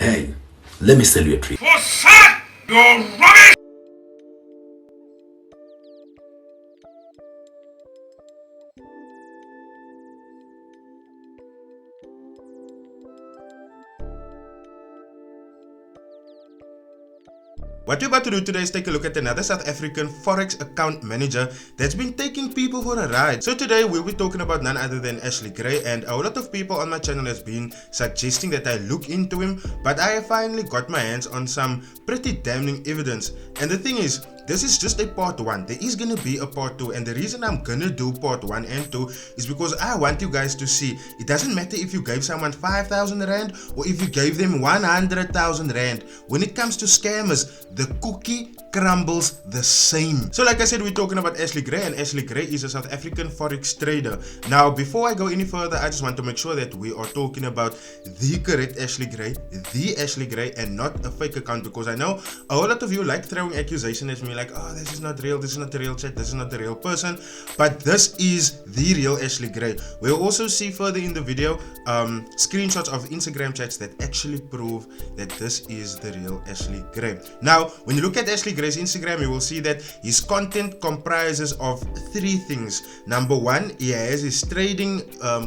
Hey, let me sell you a treat. For shut your rubbish! What we're about to do today is take a look at another South African forex account manager that's been taking people for a ride. So today we'll be talking about none other than Ashley Gray, and a lot of people on my channel has been suggesting that I look into him, but I have finally got my hands on some pretty damning evidence. And the thing is, this is just a part 1. There is gonna be a part 2, and the reason I'm gonna do part 1 and 2 is because I want you guys to see it doesn't matter if you gave someone 5,000 rand or if you gave them 100,000 rand. When it comes to scammers, the cookie crumbles the same. So like I said, we're talking about Ashley Gray, and Ashley Gray is a South African forex trader. Now before I go any further, I just want to make sure that we are talking about the correct Ashley Gray, and not a fake account, because I know a whole lot of you like throwing accusations at me like, oh, this is not real, this is not the real chat, this is not the real person, but this is the real Ashley Gray. We'll also see further in the video screenshots of Instagram chats that actually prove that this is the real Ashley Gray. Now when you look at Ashley Gray's Instagram, you will see that his content comprises of 3 things. Number 1, he has his trading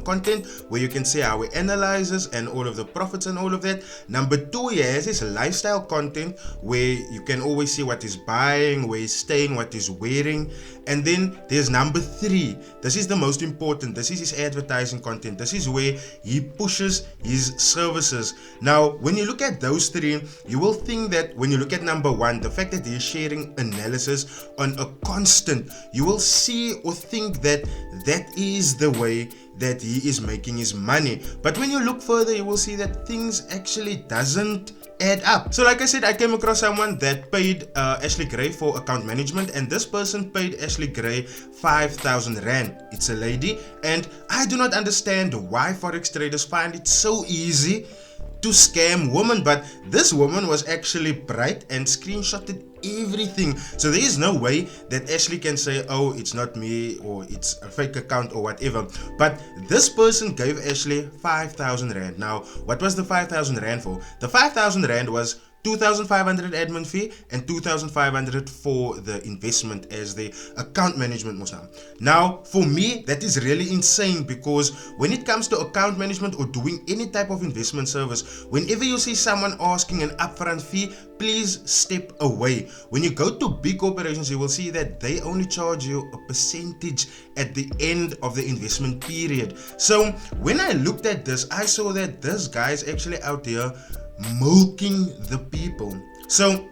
content where you can see how he analyzes and all of the profits and all of that. Number 2, he has his lifestyle content where you can always see what he's buying, where he's staying, what he's wearing. And then there's number 3. This is the most important. This is his advertising content. This is where he pushes his services. Now when you look at those 3, you will think that when you look at number 1, the fact that he's sharing analysis on a constant, you will see or think that that is the way that he is making his money. But when you look further, you will see that things actually doesn't add up. So like I said, I came across someone that paid Ashley Gray for account management, and this person paid Ashley Gray 5,000 rand. It's a lady, and I do not understand why forex traders find it so easy to scam women, but this woman was actually bright and screenshotted everything. So there is no way that Ashley can say, oh, it's not me, or it's a fake account or whatever. But this person gave Ashley 5,000 rand. Now what was the 5,000 rand for? The 5,000 rand was 2,500 admin fee and 2,500 for the investment as the account management Muslim. Now for me that is really insane, because when it comes to account management or doing any type of investment service, whenever you see someone asking an upfront fee, please step away. When you go to big corporations, you will see that they only charge you a percentage at the end of the investment period. So when I looked at this, I saw that this guy is actually out here milking the people. So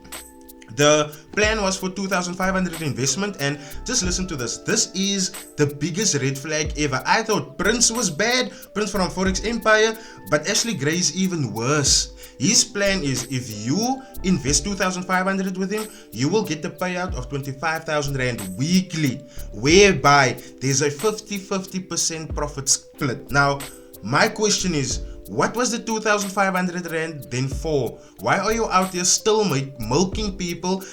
the plan was for 2,500 investment, and just listen to this. This is the biggest red flag ever. I thought Prince was bad, Prince from Forex Empire, but Ashley Gray is even worse. His plan is, if you invest 2,500 with him, you will get the payout of 25,000 rand weekly, whereby there's a 50-50% profit split. Now my question is, what was the 2,500 rand then for? Why are you out there still milking people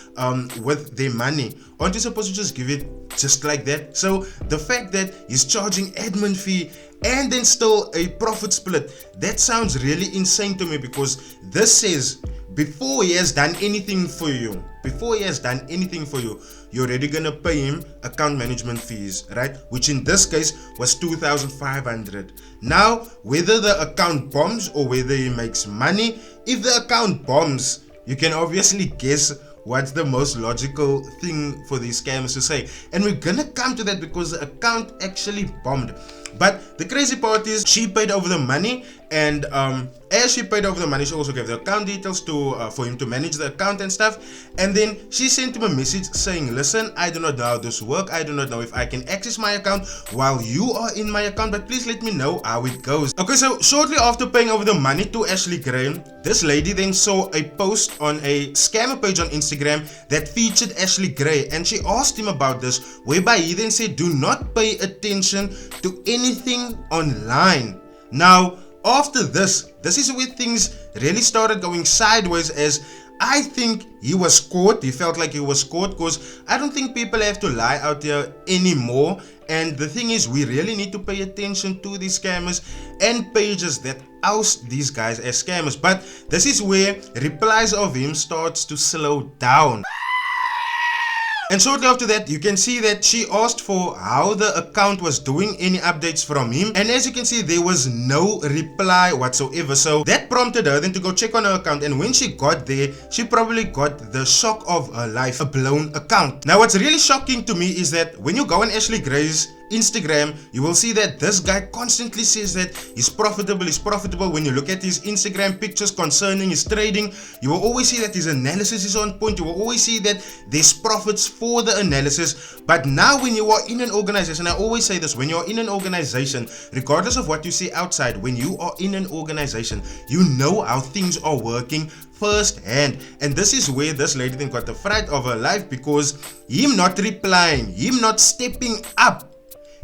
with their money? Aren't you supposed to just give it just like that? So the fact that he's charging admin fee and then still a profit split, that sounds really insane to me, because this says before he has done anything for you, you're already gonna pay him account management fees, right? Which in this case was 2,500. Now whether the account bombs or whether he makes money, if the account bombs, you can obviously guess what's the most logical thing for these scammers to say, and we're gonna come to that because the account actually bombed. But the crazy part is she paid over the money, and as she paid over the money, she also gave the account details to for him to manage the account and stuff. And then she sent him a message saying, listen, I do not know how this works, I do not know if I can access my account while you are in my account, but please let me know how it goes. Okay, so shortly after paying over the money to Ashley Gray, this lady then saw a post on a scammer page on Instagram that featured Ashley Gray, and she asked him about this, whereby he then said, do not pay attention to anything online. Now after this is where things really started going sideways, as I think he was caught. He felt like he was caught, because I don't think people have to lie out here anymore. And the thing is, we really need to pay attention to these scammers and pages that oust these guys as scammers. But this is where replies of him starts to slow down. And shortly after that, you can see that she asked for how the account was doing, any updates from him, and as you can see, there was no reply whatsoever. So that prompted her then to go check on her account, and when she got there, she probably got the shock of her life, a blown account. Now what's really shocking to me is that when you go on Ashley Gray's Instagram, you will see that this guy constantly says that he's profitable. When you look at his Instagram pictures concerning his trading, you will always see that his analysis is on point. You will always see that there's profits for the analysis. But now when you are in an organization, I always say this, when you're in an organization, regardless of what you see outside, when you are in an organization, you know how things are working first hand. And this is where this lady then got the fright of her life, because him not replying, him not stepping up,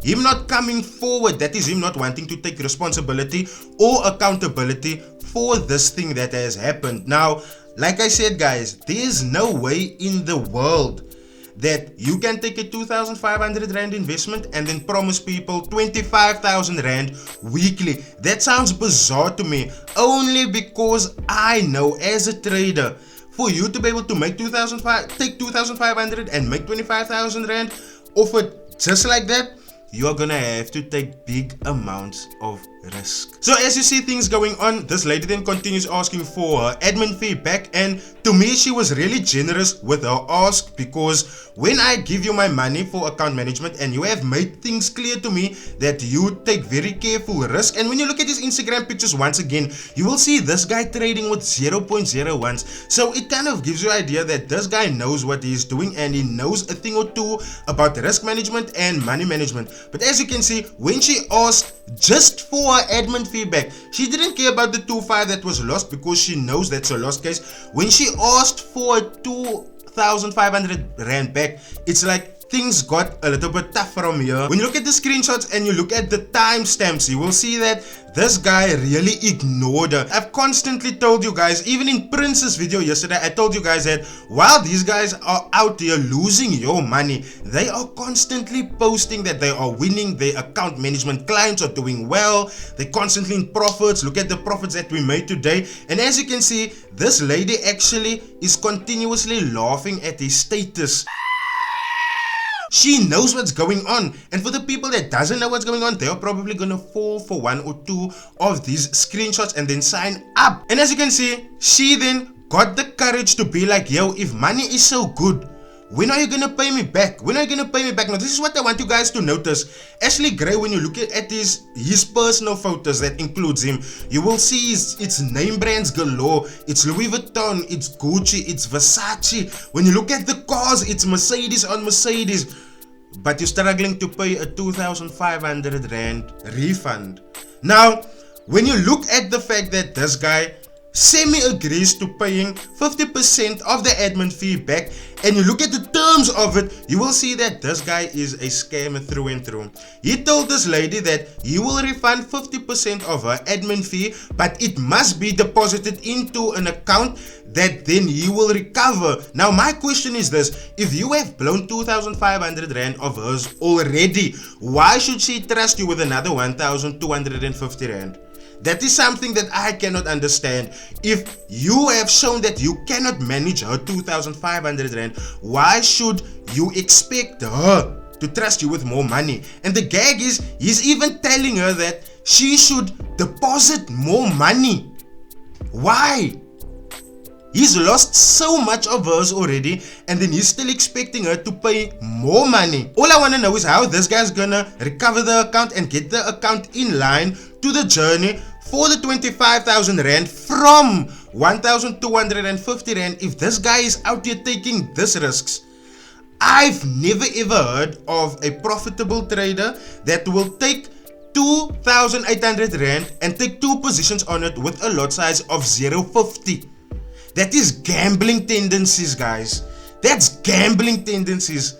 him not coming forward, that is him not wanting to take responsibility or accountability for this thing that has happened. Now, like I said guys, there's no way in the world that you can take a 2,500 Rand investment and then promise people 25,000 Rand weekly. That sounds bizarre to me, only because I know as a trader, for you to be able to make take 2,500 and make 25,000 Rand off it just like that, you're gonna have to take big amounts of risk. So as you see things going on, this lady then continues asking for her admin fee back, and to me she was really generous with her ask, because when I give you my money for account management and you have made things clear to me that you take very careful risk, and when you look at his Instagram pictures once again, you will see this guy trading with 0.01s. So it kind of gives you an idea that this guy knows what he's doing and he knows a thing or two about risk management and money management. But as you can see, when she asked just for her admin feedback, she didn't care about the 2.5 that was lost, because she knows that's a lost case. When she asked for 2,500 Rand back, it's like things got a little bit tough from here. When you look at the screenshots and you look at the timestamps, you will see that this guy really ignored her. I've constantly told you guys, even in Prince's video yesterday, I told you guys that while these guys are out there losing your money, they are constantly posting that they are winning, their account management clients are doing well, they're constantly in profits. Look at the profits that we made today. And as you can see, this lady actually is continuously laughing at his status. She knows what's going on, and for the people that doesn't know what's going on, they're probably gonna fall for one or two of these screenshots and then sign up. And as you can see, she then got the courage to be like, yo, if money is so good, when are you gonna pay me back? When are you gonna pay me back? Now this is what I want you guys to notice. Ashley Gray, when you look at his personal photos that includes him, you will see it's name brands galore. It's Louis Vuitton, it's Gucci, it's Versace. When you look at the cars, it's Mercedes on Mercedes. But you're struggling to pay a 2,500 Rand refund. Now, when you look at the fact that this guy semi-agrees to paying 50% of the admin fee back, and you look at the terms of it, you will see that this guy is a scammer through and through. He told this lady that he will refund 50% of her admin fee, but it must be deposited into an account that then he will recover. Now my question is this: if you have blown 2,500 Rand of hers already, why should she trust you with another 1,250 Rand? That is something that I cannot understand. If you have shown that you cannot manage her 2,500 Rand, why should you expect her to trust you with more money? And the gag is, he's even telling her that she should deposit more money. Why? He's lost so much of hers already, and then he's still expecting her to pay more money. All I want to know is how this guy's gonna recover the account and get the account in line to the journey for the 25,000 Rand from 1,250 Rand if this guy is out here taking these risks. I've never ever heard of a profitable trader that will take 2,800 Rand and take two positions on it with a lot size of 0.50. That is gambling tendencies, guys. That's gambling tendencies.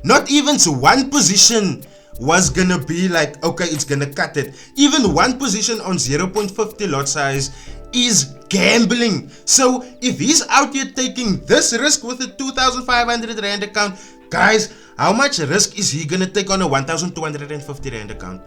Not even one position was gonna be like, okay, it's gonna cut it. Even one position on 0.50 lot size is gambling. So if he's out here taking this risk with a 2,500 Rand account, guys, how much risk is he gonna take on a 1,250 Rand account?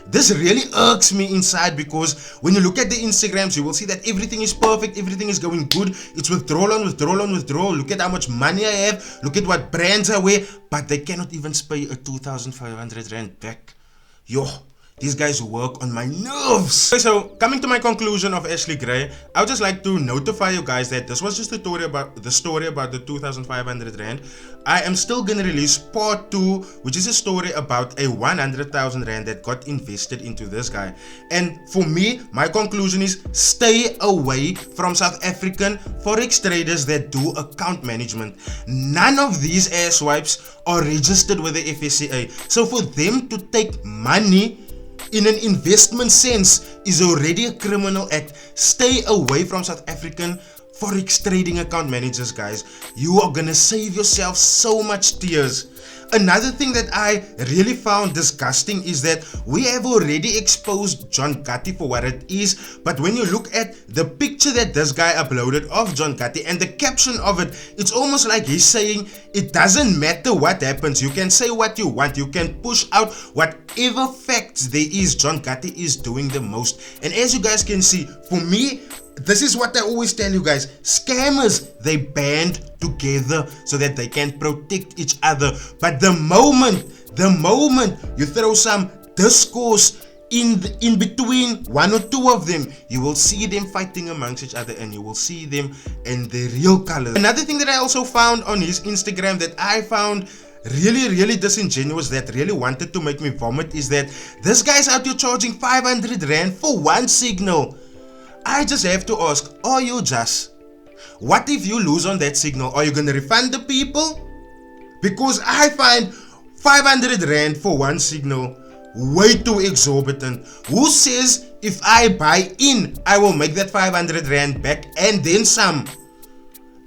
this really irks me inside, because when you look at the Instagrams, you will see that everything is perfect, everything is going good. It's withdrawal on withdrawal on withdrawal. Look at how much money I have, look at what brands I wear, but they cannot even pay a 2,500 rand back. Yo, these guys work on my nerves. Okay, so coming to my conclusion of Ashley Gray, I would just like to notify you guys that this was just a story about the 2,500 rand. I am still gonna release part 2, which is a story about a 100,000 rand that got invested into this guy. And for me, my conclusion is stay away from South African forex traders that do account management. None of these asswipes are registered with the FSCA. So for them to take money in an investment sense is already a criminal act. Stay away from South African forex trading account managers, guys. You are gonna save yourself so much tears. Another thing that I really found disgusting is that we have already exposed John Gotti for what it is, but when you look at the picture that this guy uploaded of John Gotti and the caption of it, it's almost like he's saying it doesn't matter what happens, you can say what you want, you can push out whatever facts there is. John Gotti is doing the most. And as you guys can see, for me, this is what I always tell you guys, scammers, they band together so that they can protect each other. But the moment you throw some discourse in between one or two of them, you will see them fighting amongst each other and you will see them in their real colors. Another thing that I also found on his Instagram that I found really disingenuous, that really wanted to make me vomit, is that this guy's out here charging 500 rand for one signal. I just have to ask, are you just? What if you lose on that signal? Are you gonna refund the people? Because I find 500 rand for one signal way too exorbitant. Who says if I buy in, I will make that 500 rand back and then some?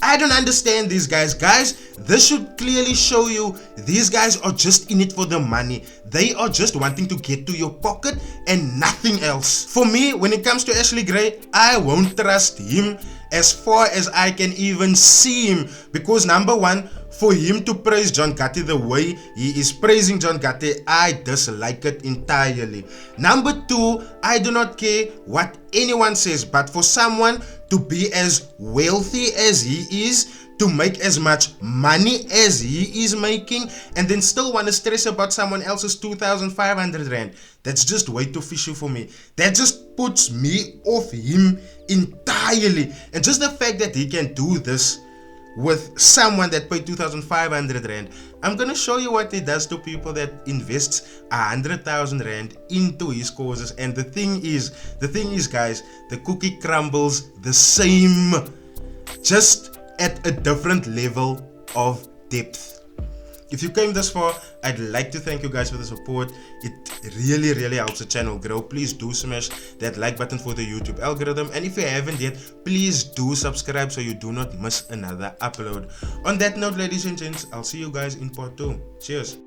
I don't understand these guys. Guys, this should clearly show you these guys are just in it for the money. They are just wanting to get to your pocket and nothing else. For me, when it comes to Ashley Gray, I won't trust him as far as I can even see him. Because number one, for him to praise John Gotti the way he is praising John Gotti, I dislike it entirely. Number two, I do not care what anyone says, but for someone to be as wealthy as he is, to make as much money as he is making, and then still want to stress about someone else's 2,500 rand, that's just way too fishy for me. That just puts me off him entirely. And just the fact that he can do this with someone that paid 2,500 rand, I'm gonna show you what he does to people that invests 100,000 rand into his causes. And the thing is guys, the cookie crumbles the same, just at a different level of depth. If you came this far, I'd like to thank you guys for the support. It really helps the channel grow. Please do smash that like button for the YouTube algorithm, and if you haven't yet, please do subscribe so you do not miss another upload. On that note, ladies and gents, I'll see you guys in part 2. Cheers.